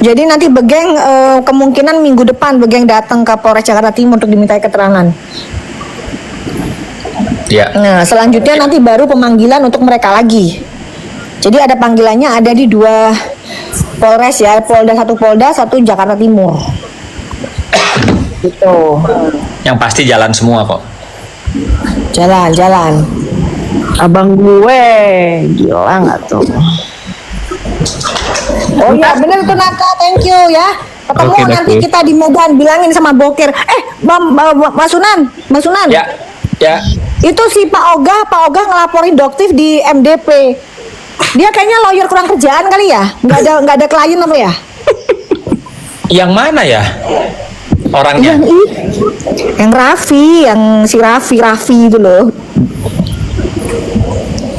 Jadi nanti Begeng kemungkinan minggu depan Begeng datang ke Polres Jakarta Timur untuk dimintai keterangan. Ya. Nah, selanjutnya nanti baru pemanggilan untuk mereka lagi. Jadi ada panggilannya ada di 2 Polres ya, Polda, satu Jakarta Timur. Gitu. Yang pasti jalan semua kok. Jalan. Abang gue, gila nggak tuh? Oh iya bener tuh Naka, thank you ya. Ketemu Oke, nanti Naka. kita di Medan, bilangin sama Bokir. Mas Sunan. Ya. Itu si Pak Ogah ngelaporin Doktif di MDP. Dia kayaknya lawyer kurang kerjaan kali ya? Nggak ada klien apa ya? Yang mana ya orangnya? Yang si Raffi itu loh.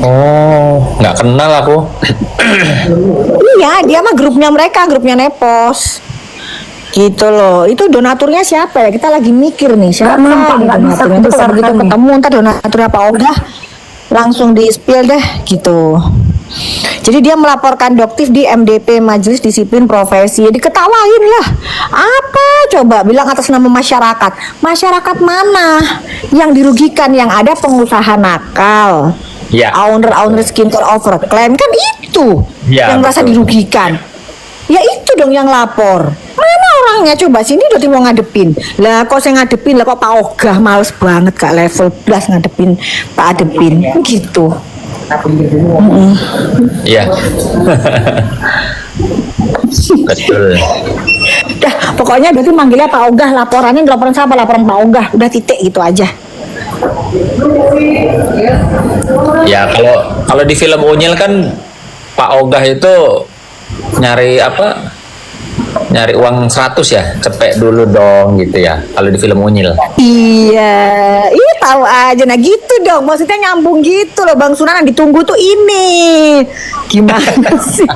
Oh, nggak kenal aku. Iya, dia mah grupnya Nepos. Gitu loh. Itu donaturnya siapa ya? Kita lagi mikir nih siapa nih donaturnya. Itu kalau begitu ketemu ntar donaturnya Pak Ogah langsung di spill deh gitu. Jadi dia melaporkan Doktif di MDP Majelis Disiplin Profesi. Diketawain lah. Apa coba bilang atas nama masyarakat. Masyarakat mana yang dirugikan? Yang ada pengusaha nakal. Ya. Owner skincare overclaim kan itu Ya, yang merasa betul. dirugikan. Ya itu dong yang lapor. Mana orangnya coba sini Doti mau ngadepin. Lah kok saya ngadepin lah kok Pak Ogah males banget gak level plus ngadepin Pak Adepin gitu. Iya. Betul. Dah pokoknya berarti manggilnya Pak Ogah, laporan siapa? Laporan Pak Ogah, udah titik gitu aja. Ya kalau di film Unyil kan Pak Ogah itu nyari uang 100 ya, cepet dulu dong gitu ya kalau di film Unyil. Iya, tahu aja. Nah gitu dong, maksudnya nyambung gitu loh Bang Sunan, yang ditunggu tuh ini. Gimana sih?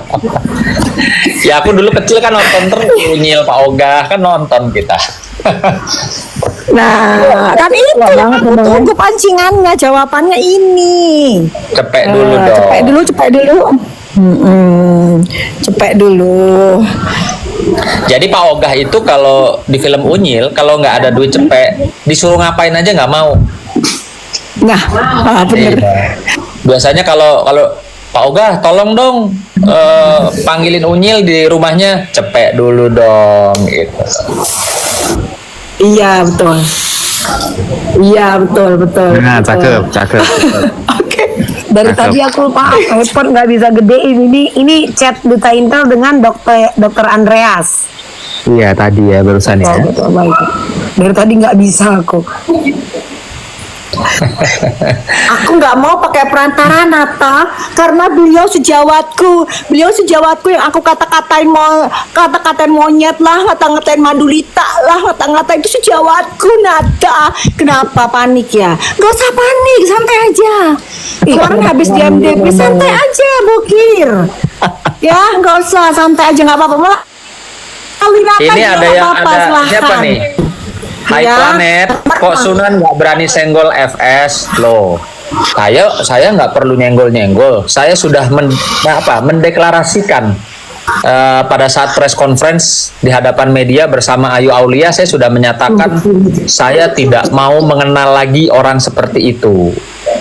Ya aku dulu kecil kan nonton terus Unyil Pak Ogah kan nonton kita. Nah, kan itu yang aku tunggu pancingannya, jawabannya ini. Cepet dulu dong. Cepet dulu. Cepet dulu. Jadi Pak Ogah itu kalau di film Unyil kalau nggak ada duit cepet disuruh ngapain aja nggak mau. Nah, bener. Iya. Biasanya kalau Pak Ogah tolong dong panggilin Unyil di rumahnya, cepet dulu dong gitu. Iya betul. Nah, cakep. Oke. Dari Cakep. tadi aku lupa iPhone nggak bisa gedein. Ini chat Duta Intel dengan dokter Andreas. Iya tadi ya barusan ya. Betul, baik. Dari tadi nggak bisa aku. Aku nggak mau pakai perantara Nata karena beliau sejawatku yang aku kata-katain monyet lah, ngata-ngatain Madulita lah, ngata-ngatain itu sejawatku Nata. Kenapa panik ya? Gak usah panik, santai aja. Kemarin habis di MDP santai aja Bokir. Ya nggak usah, santai aja, nggak apa-apa. Ini ada siapa nih? Hai Ya. Planet, kok Sunan nggak berani senggol FS loh? Saya nggak perlu nyenggol. Saya sudah mendeklarasikan pada saat press conference di hadapan media bersama Ayu Aulia, saya sudah menyatakan saya tidak mau mengenal lagi orang seperti itu,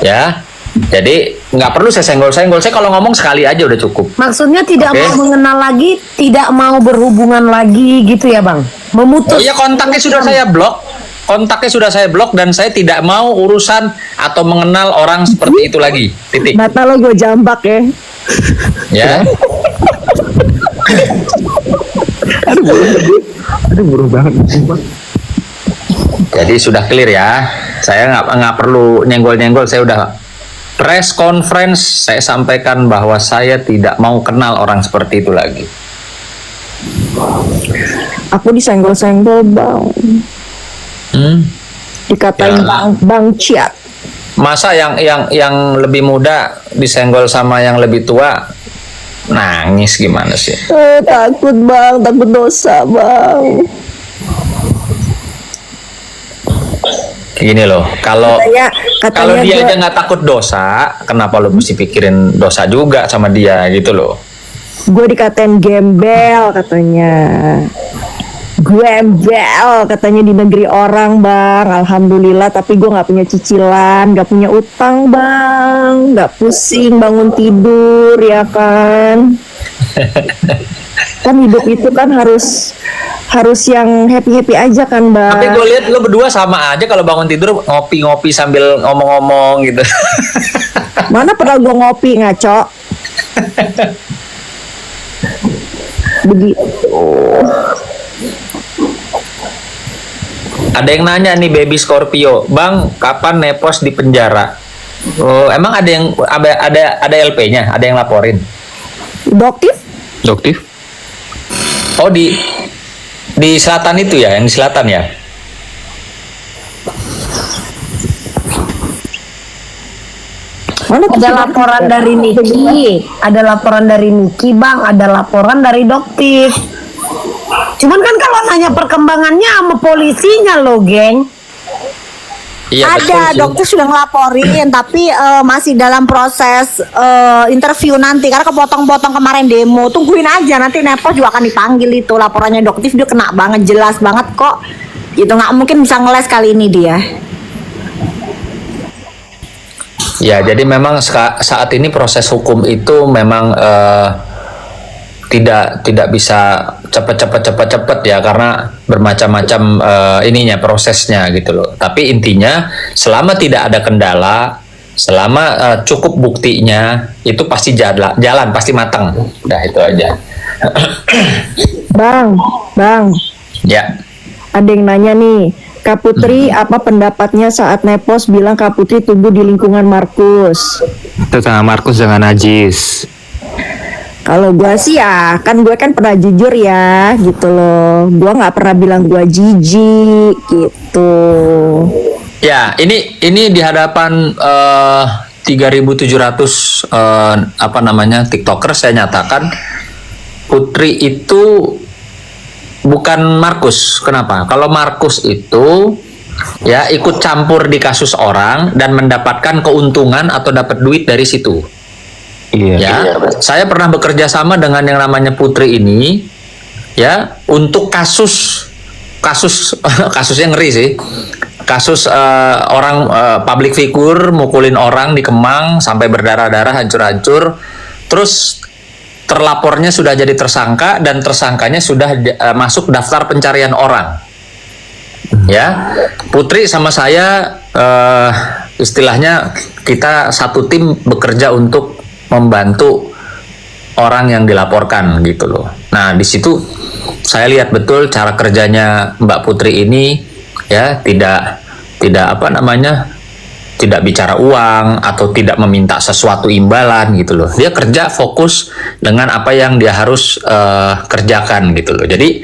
ya. Jadi nggak perlu saya senggol-senggol. Saya kalau ngomong sekali aja udah cukup. Maksudnya tidak Oke. mau mengenal lagi, tidak mau berhubungan lagi gitu ya Bang? Memutus. Oh iya, kontaknya sudah saya blok dan saya tidak mau urusan atau mengenal orang seperti itu lagi. Titik. Mata lo gue jambak ya. Ya. Aduh buruk banget. Jadi sudah clear ya. Saya nggak perlu nyenggol-nyenggol. Saya udah press conference. Saya sampaikan bahwa saya tidak mau kenal orang seperti itu lagi. Aku disenggol-senggol Bang. Dikatain Ya. Bang Ciat. Masa yang lebih muda disenggol sama yang lebih tua, nangis gimana sih? Takut Bang, takut dosa Bang. Gini loh, kalau Katanya dia gua- aja nggak takut dosa, kenapa lo mesti pikirin dosa juga sama dia gitu loh? Gue dikatain gembel katanya. Gembel katanya di negeri orang bang. Alhamdulillah, tapi gue nggak punya cicilan, nggak punya utang bang, nggak pusing bangun tidur ya kan. Kan hidup itu kan harus yang happy aja kan bang. Tapi gue lihat lo berdua sama aja kalau bangun tidur ngopi-ngopi sambil ngomong-ngomong gitu. Mana pernah gue ngopi ngaco. Begitu. Ada yang nanya nih Baby Scorpio, Bang, kapan Nepos di penjara? Oh, emang ada LP-nya, ada yang laporin? Doktif? Doktif? Oh di selatan itu ya, yang di selatan ya? Mana Ada laporan dari Niki, ada laporan dari Niki bang, ada laporan dari Doktif. Cuman kan kalau nanya perkembangannya sama polisinya loh, geng. Iya, betul ada sih. dokter sudah ngelaporin tapi masih dalam proses interview nanti karena kepotong-potong kemarin demo. Tungguin aja, nanti Nepos juga akan dipanggil itu laporannya Doktif. Dia kena banget, jelas banget kok. Itu nggak mungkin bisa ngeles kali ini dia. Ya, jadi memang saat ini proses hukum itu memang tidak bisa cepet ya, karena bermacam-macam ininya prosesnya gitu loh. Tapi intinya selama tidak ada kendala, selama cukup buktinya, itu pasti jalan pasti matang. Udah itu aja. Bang, Ya. ada yang nanya nih, Kak Putri apa pendapatnya saat Nepos bilang Kak Putri tumbuh di lingkungan Markus? Tentang Markus jangan najis. Kalau gue sih ya, kan gue kan pernah jujur ya, gitu loh. Gue nggak pernah bilang gue jijik, gitu. Ya, ini di hadapan 3.700 apa namanya TikToker saya nyatakan Putri itu bukan Markus. Kenapa? Kalau Markus itu ya ikut campur di kasus orang dan mendapatkan keuntungan atau dapat duit dari situ. Iya. Ya, saya pernah bekerja sama dengan yang namanya Putri ini, ya, untuk kasusnya ngeri sih. Kasus orang public figure mukulin orang di Kemang sampai berdarah-darah, hancur-hancur. Terus terlapornya sudah jadi tersangka dan tersangkanya sudah masuk daftar pencarian orang. Ya, Putri sama saya istilahnya kita satu tim bekerja untuk membantu orang yang dilaporkan gitu loh. Nah, di situ saya lihat betul cara kerjanya Mbak Putri ini, ya, tidak apa namanya, tidak bicara uang atau tidak meminta sesuatu imbalan gitu loh. Dia kerja fokus dengan apa yang dia harus kerjakan gitu loh. Jadi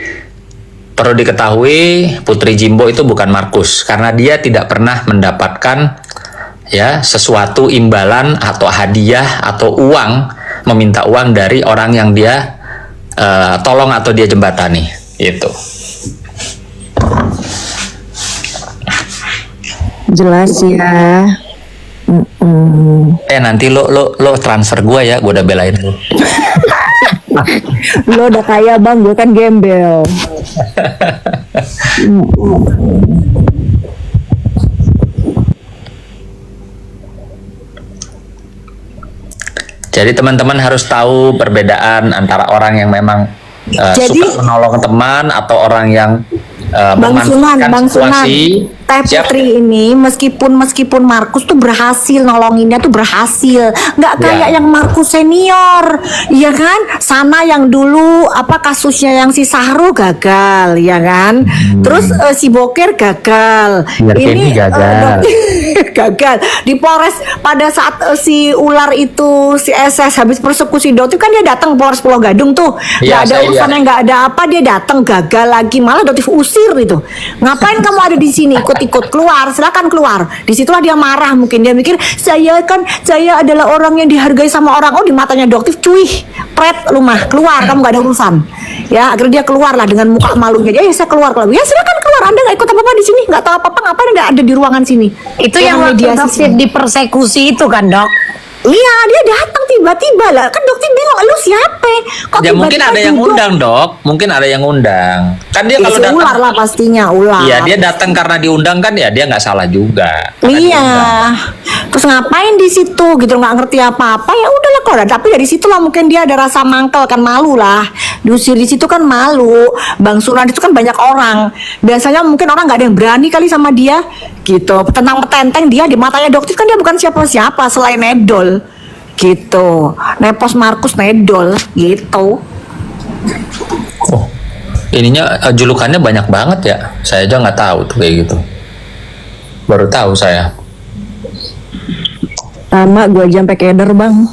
perlu diketahui Putri Jimbo itu bukan Markus, karena dia tidak pernah mendapatkan ya sesuatu imbalan atau hadiah atau uang, meminta uang dari orang yang dia tolong atau dia jembatani itu. Jelas ya. Nanti lo transfer gua ya, gua udah belain lo. Lo udah kaya bang, gue kan gembel. Jadi teman-teman harus tahu perbedaan antara orang yang memang suka menolong teman atau orang yang Bang Sunan, situasi. Teh Putri ini meskipun Markus tuh berhasil nolonginnya tuh berhasil, nggak kayak yang Markus senior, ya kan? Sana yang dulu apa kasusnya yang si Sahru gagal, ya kan? Terus si Boker gagal, ini gagal. gagal di Polres pada saat si ular itu si SS habis persekusi Dotif kan dia datang Polres Pulau Gadung tuh, nggak ada urusannya, nggak ada apa, dia datang gagal lagi, malah Dotif usir itu. Ngapain kamu ada di sini? Ikut keluar, silakan keluar. Disitulah dia marah, mungkin dia mikir saya adalah orang yang dihargai sama orang. Oh, di matanya Doktif, cuy, pret rumah keluar, kamu gak ada urusan. Ya, akhirnya dia keluar lah dengan muka malunya. Ya, saya keluar. Ya, silakan keluar. Anda nggak ikut apa-apa di sini, nggak tahu apa-apa, ngapain nggak ada di ruangan sini? Itu yang waktu Doktif dipersekusi itu kan, Dok? Iya, dia datang tiba-tiba lah. Kan dokter bingung, lu siapa? Kok Ya mungkin tiba-tiba ada yang duduk? ngundang, Dok. Mungkin ada yang ngundang. Kan dia Ya, kalau si datang, ular lah pastinya, ular. iya dia datang karena diundang kan ya dia nggak salah juga. Karena Iya. diundang. Terus ngapain di situ gitu, nggak ngerti apa-apa, ya udahlah kok. Tapi dari situ lah mungkin dia ada rasa mangkel, kan malu lah. Diusir di situ kan malu. Bang Sunan itu kan banyak orang. Biasanya mungkin orang nggak ada yang berani kali sama dia gitu. Tentang petenteng dia di matanya dokter kan dia bukan siapa-siapa selain Nedol gitu. Nepos Markus Nedol gitu. Oh, ininya julukannya banyak banget ya. Saya aja nggak tahu tuh kayak gitu. Baru tahu saya. Sama gua aja sampai keder, Bang.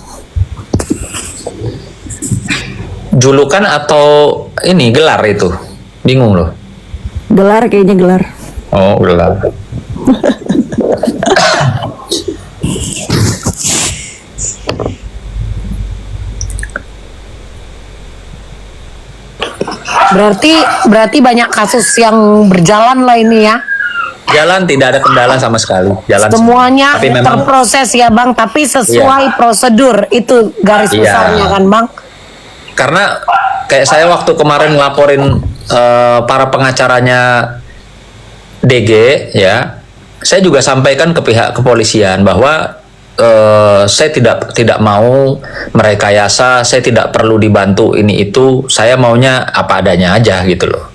Julukan atau ini gelar itu? Bingung loh. Gelar kayaknya gelar. Oh, gelar. Berarti banyak kasus yang berjalan lah ini ya. Jalan tidak ada kendala sama sekali. Jalan Semuanya tapi memang terproses ya Bang, tapi sesuai prosedur itu garis Iya. besarnya kan Bang. karena kayak saya waktu kemarin ngelaporin para pengacaranya DG ya, saya juga sampaikan ke pihak kepolisian bahwa saya tidak mau merekayasa, saya tidak perlu dibantu ini itu, saya maunya apa adanya aja gitu loh.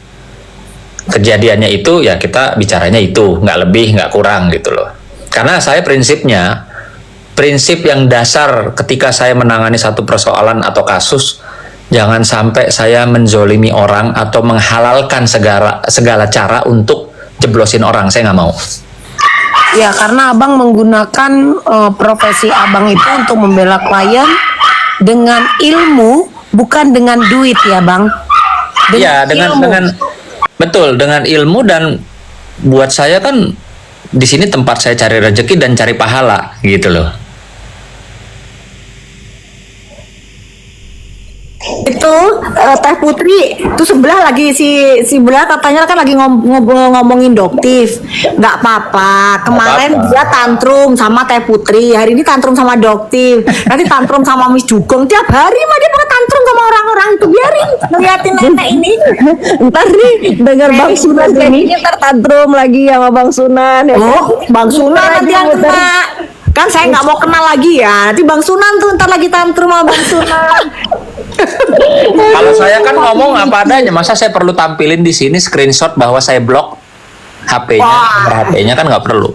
Kejadiannya itu ya kita bicaranya itu, nggak lebih nggak kurang gitu loh. Karena saya prinsipnya, prinsip yang dasar ketika saya menangani satu persoalan atau kasus, jangan sampai saya menzolimi orang atau menghalalkan segala cara untuk jeblosin orang, saya nggak mau. Ya karena Abang menggunakan profesi Abang itu untuk membela klien dengan ilmu, bukan dengan duit ya Bang. Iya, ilmu. dengan betul, dengan ilmu. Dan buat saya kan di sini tempat saya cari rezeki dan cari pahala gitu loh. Itu Teh Putri itu sebelah lagi si belah katanya kan lagi ngomongin doktif, nggak apa-apa. Kemarin apa-apa. dia tantrum sama Teh Putri, hari ini tantrum sama doktif, nanti tantrum sama Miss Jugong. Tiap hari mah dia pakai tantrum sama orang-orang itu, biarin ngeliatin nenek ini. Ntar nih dengar Bang Sunan ini ntar tantrum lagi sama Bang Sunan. Ya. Oh, Bang Sunan nanti yang kena. Kan saya nggak mau kenal lagi ya. Nanti Bang Sunan tuh ntar lagi tantrum sama Bang Sunan. Kalau saya kan ngomong apa adanya, masa saya perlu tampilin di sini screenshot bahwa saya blok HP-nya, Wah. nomor HP-nya kan nggak perlu.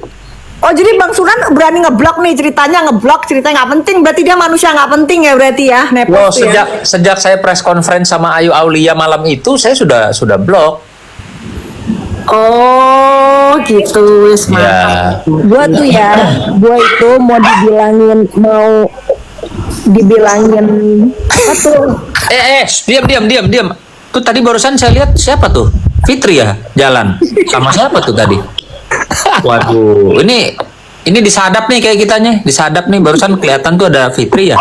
Oh jadi Bang Sunan berani ngeblok nih, ceritanya nggak penting, berarti dia manusia nggak penting ya berarti ya, nepos Loh, tuh ya. sejak saya press conference sama Ayu Aulia malam itu, saya sudah blok. Oh gitu, wis mantap. Gua tuh ya, gua itu mau dibilangin apa tuh? Diam. Tuh tadi barusan saya lihat siapa tuh? Fitri ya, jalan. Sama siapa tuh tadi? Waduh, ini disadap nih kayak kitanya, disadap nih barusan kelihatan tuh ada Fitri ya.